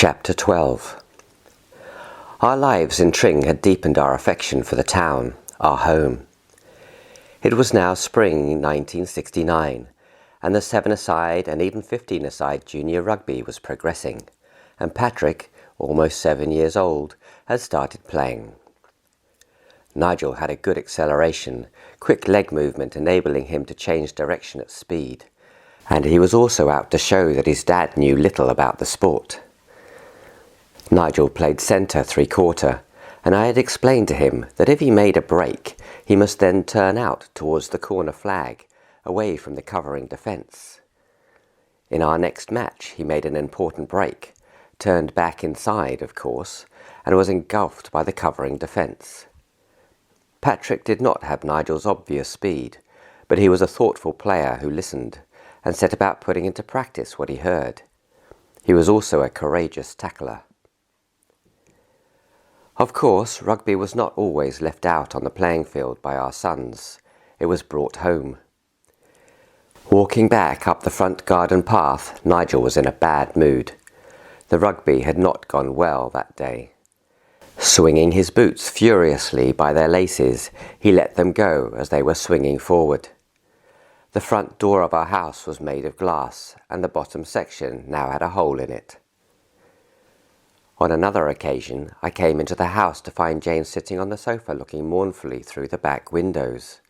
Chapter 12. Our lives in Tring had deepened our affection for the town, our home. It was now spring 1969, and the 7-a-side and even 15-a-side junior rugby was progressing, and Patrick, almost 7 years old, had started playing. Nigel had a good acceleration, quick leg movement enabling him to change direction at speed, and he was also out to show that his dad knew little about the sport. Nigel played centre 3/4, and I had explained to him that if he made a break, he must then turn out towards the corner flag, away from the covering defence. In our next match, he made an important break, turned back inside, of course, and was engulfed by the covering defence. Patrick did not have Nigel's obvious speed, but he was a thoughtful player who listened, and set about putting into practice what he heard. He was also a courageous tackler. Of course, rugby was not always left out on the playing field by our sons. It was brought home. Walking back up the front garden path, Nigel was in a bad mood. The rugby had not gone well that day. Swinging his boots furiously by their laces, he let them go as they were swinging forward. The front door of our house was made of glass, and the bottom section now had a hole in it. On another occasion, I came into the house to find Jane sitting on the sofa looking mournfully through the back windows.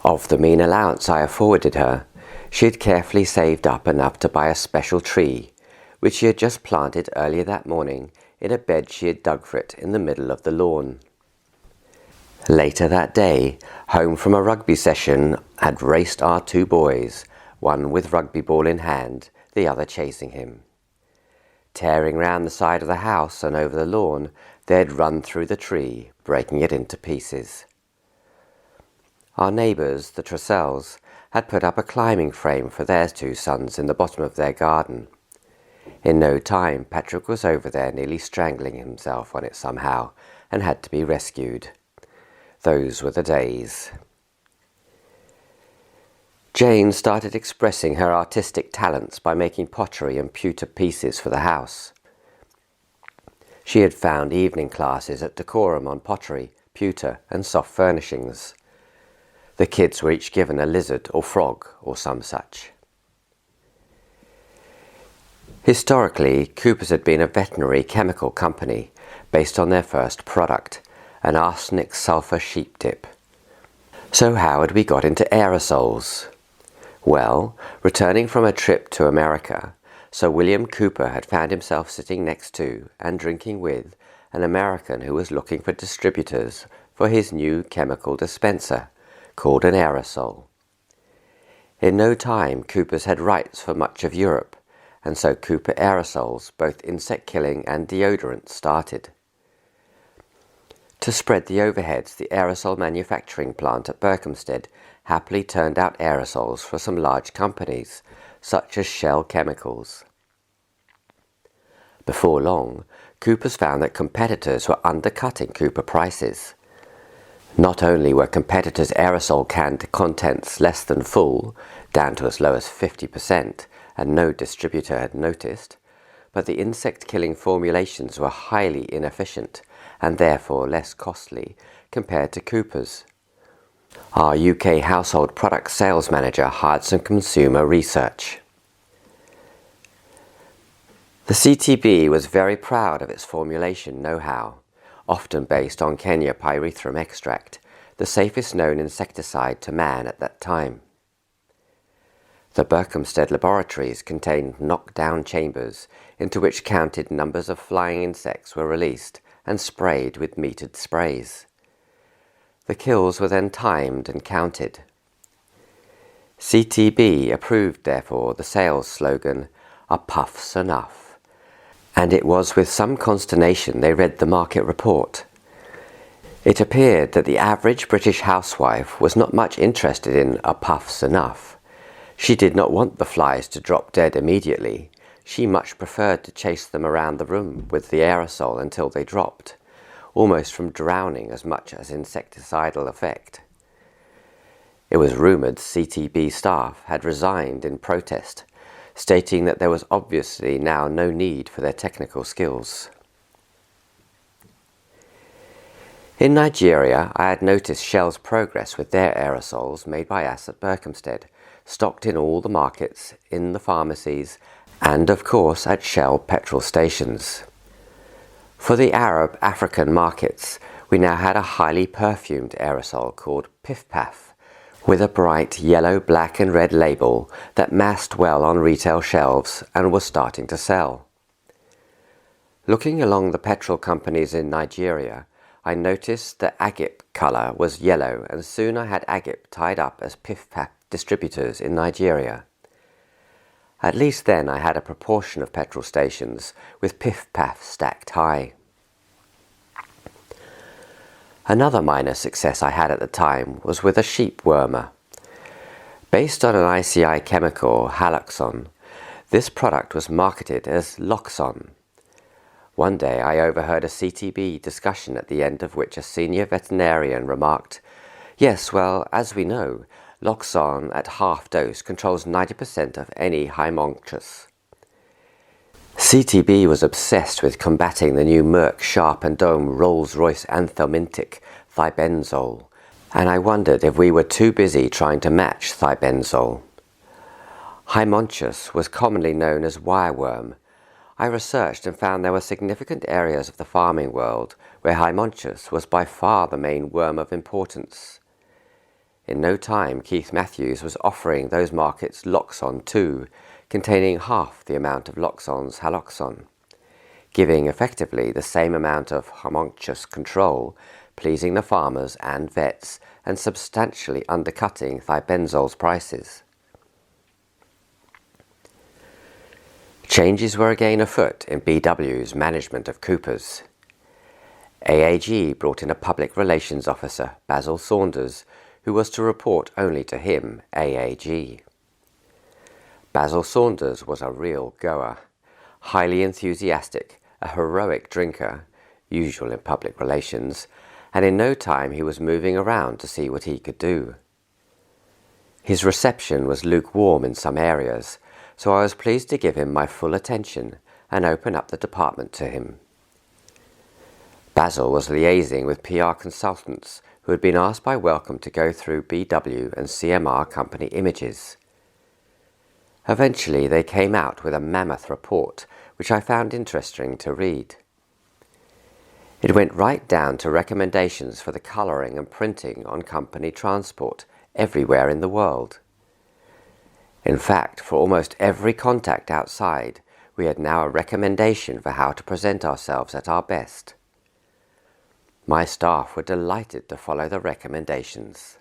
Of the mean allowance I afforded her, she had carefully saved up enough to buy a special tree, which she had just planted earlier that morning in a bed she had dug for it in the middle of the lawn. Later that day, home from a rugby session, had raced our 2 boys, one with rugby ball in hand, the other chasing him. Tearing round the side of the house and over the lawn, they had run through the tree, breaking it into pieces. Our neighbours, the Trussells, had put up a climbing frame for their 2 sons in the bottom of their garden. In no time, Patrick was over there nearly strangling himself on it somehow, and had to be rescued. Those were the days. Jane started expressing her artistic talents by making pottery and pewter pieces for the house. She had found evening classes at Decorum on pottery, pewter and soft furnishings. The kids were each given a lizard or frog or some such. Historically, Cooper's had been a veterinary chemical company based on their first product, an arsenic sulfur sheep dip. So how had we got into aerosols? Well, returning from a trip to America, Sir William Cooper had found himself sitting next to and drinking with an American who was looking for distributors for his new chemical dispenser, called an aerosol. In no time, Cooper's had rights for much of Europe, and so Cooper aerosols, both insect-killing and deodorant, started. To spread the overheads, the aerosol manufacturing plant at Berkhamsted happily turned out aerosols for some large companies, such as Shell Chemicals. Before long, Cooper's found that competitors were undercutting Cooper prices. Not only were competitors' aerosol can contents less than full, down to as low as 50%, and no distributor had noticed, but the insect-killing formulations were highly inefficient, and therefore less costly compared to Cooper's. Our UK household product sales manager hired some consumer research. The CTB was very proud of its formulation know-how, often based on Kenya pyrethrum extract, the safest known insecticide to man at that time. The Berkhamsted laboratories contained knock-down chambers into which counted numbers of flying insects were released and sprayed with metered sprays. The kills were then timed and counted. CTB approved, therefore, the sales slogan, "A puff's enough," and it was with some consternation they read the market report. It appeared that the average British housewife was not much interested in "a puff's enough." She did not want the flies to drop dead immediately. She much preferred to chase them around the room with the aerosol until they dropped, almost from drowning as much as insecticidal effect. It was rumoured CTB staff had resigned in protest, stating that there was obviously now no need for their technical skills. In Nigeria, I had noticed Shell's progress with their aerosols made by us at Berkhamsted, stocked in all the markets, in the pharmacies, and of course at Shell petrol stations. For the Arab African markets, we now had a highly perfumed aerosol called Piff Paff, with a bright yellow, black and red label that massed well on retail shelves and was starting to sell. Looking along the petrol companies in Nigeria, I noticed the agip colour was yellow, and soon I had agip tied up as Piff Paff distributors in Nigeria. At least then I had a proportion of petrol stations with Piff Paff stacked high. Another minor success I had at the time was with a sheep wormer. Based on an ICI chemical, haloxon, this product was marketed as Loxon. One day I overheard a CTB discussion at the end of which a senior veterinarian remarked, "Yes, well, as we know, Loxon at half dose controls 90% of any Hymonchus." CTB was obsessed with combating the new Merck Sharp and Dome Rolls-Royce anthelmintic thibenzole, and I wondered if we were too busy trying to match thibenzole. Hymonchus was commonly known as wireworm. I researched and found there were significant areas of the farming world where Hymonchus was by far the main worm of importance. In no time, Keith Matthews was offering those markets Loxon 2, containing half the amount of Loxon's haloxon, giving effectively the same amount of Hymonchus control, pleasing the farmers and vets, and substantially undercutting thibenzole's prices. Changes were again afoot in BW's management of Coopers. AAG brought in a public relations officer, Basil Saunders, who was to report only to him, AAG. Basil Saunders was a real goer, highly enthusiastic, a heroic drinker, usual in public relations, and in no time he was moving around to see what he could do. His reception was lukewarm in some areas, so I was pleased to give him my full attention and open up the department to him. Basil was liaising with PR consultants who had been asked by Wellcome to go through BW and CMR company images. Eventually they came out with a mammoth report, which I found interesting to read. It went right down to recommendations for the colouring and printing on company transport everywhere in the world. In fact, for almost every contact outside, we had now a recommendation for how to present ourselves at our best. My staff were delighted to follow the recommendations.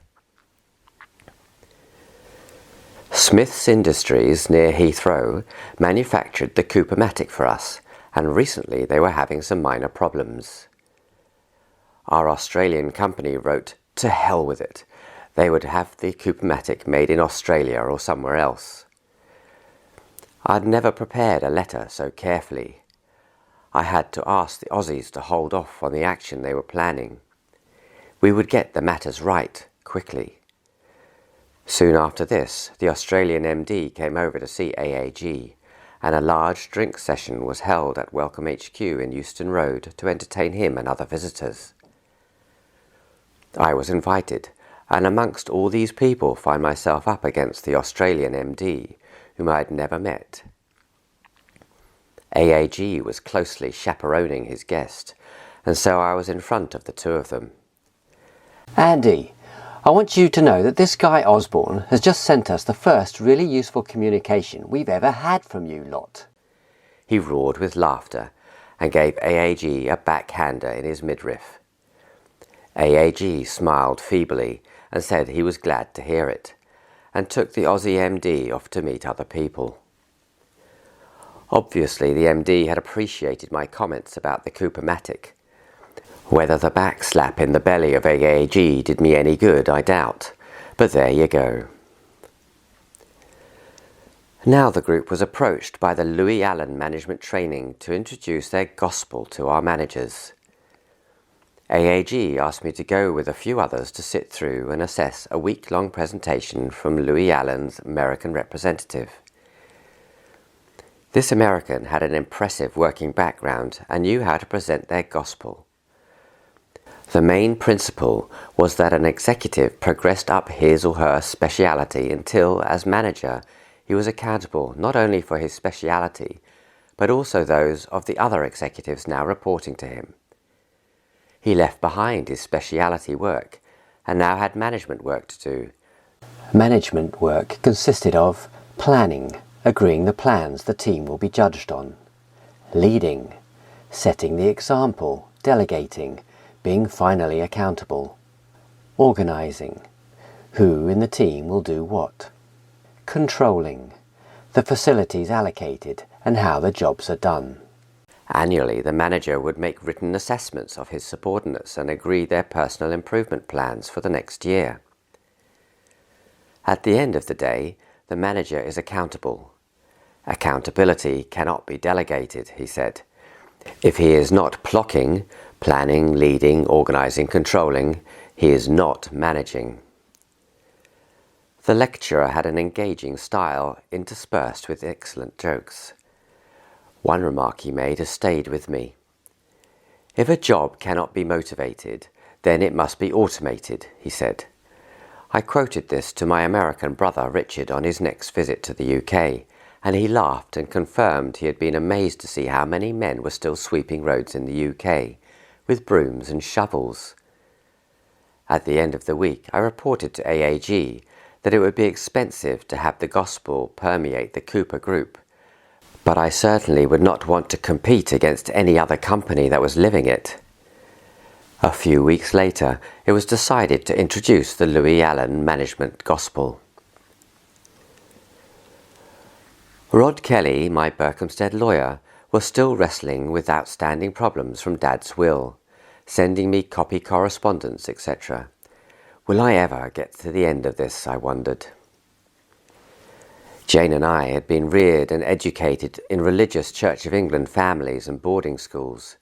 Smith's Industries near Heathrow manufactured the Cooper-Matic for us, and recently they were having some minor problems. Our Australian company wrote, "To hell with it." They would have the Cooper-Matic made in Australia or somewhere else. I'd never prepared a letter so carefully. I had to ask the Aussies to hold off on the action they were planning. We would get the matters right, quickly. Soon after this, the Australian MD came over to see AAG, and a large drink session was held at Wellcome HQ in Euston Road to entertain him and other visitors. I was invited, and amongst all these people find myself up against the Australian MD, whom I had never met. AAG was closely chaperoning his guest, and so I was in front of the two of them. "Andy, I want you to know that this guy Osborne has just sent us the first really useful communication we've ever had from you lot." He roared with laughter and gave AAG a backhander in his midriff. AAG smiled feebly and said he was glad to hear it, and took the Aussie MD off to meet other people. Obviously the MD had appreciated my comments about the Cooper-Matic. Whether the back slap in the belly of AAG did me any good, I doubt, but there you go. Now the group was approached by the Louis Allen Management Training to introduce their gospel to our managers. AAG asked me to go with a few others to sit through and assess a week-long presentation from Louis Allen's American representative. This American had an impressive working background and knew how to present their gospel. The main principle was that an executive progressed up his or her speciality until, as manager, he was accountable not only for his speciality, but also those of the other executives now reporting to him. He left behind his speciality work and now had management work to do. Management work consisted of planning, agreeing the plans the team will be judged on; leading, setting the example, delegating, being finally accountable; organising, who in the team will do what; controlling, the facilities allocated and how the jobs are done. Annually, the manager would make written assessments of his subordinates and agree their personal improvement plans for the next year. At the end of the day, the manager is accountable. Accountability cannot be delegated, he said. If he is not PLOCing, planning, leading, organising, controlling, he is not managing. The lecturer had an engaging style interspersed with excellent jokes. One remark he made has stayed with me. If a job cannot be motivated, then it must be automated, he said. I quoted this to my American brother Richard on his next visit to the UK, and he laughed and confirmed he had been amazed to see how many men were still sweeping roads in the UK, with brooms and shovels. At the end of the week, I reported to AAG that it would be expensive to have the gospel permeate the Cooper Group, but I certainly would not want to compete against any other company that was living it. A few weeks later, it was decided to introduce the Louis Allen Management Gospel. Rod Kelly, my Berkhamsted lawyer, was still wrestling with outstanding problems from Dad's will, sending me copy correspondence, etc. Will I ever get to the end of this, I wondered. Jane and I had been reared and educated in religious Church of England families and boarding schools.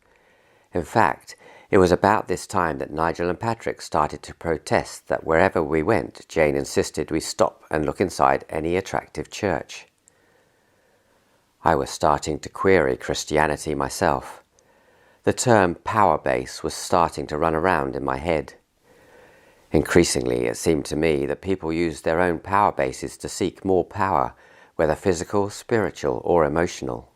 In fact, it was about this time that Nigel and Patrick started to protest that wherever we went, Jane insisted we stop and look inside any attractive church. I was starting to query Christianity myself. The term power base was starting to run around in my head. Increasingly, it seemed to me that people used their own power bases to seek more power, whether physical, spiritual, or emotional.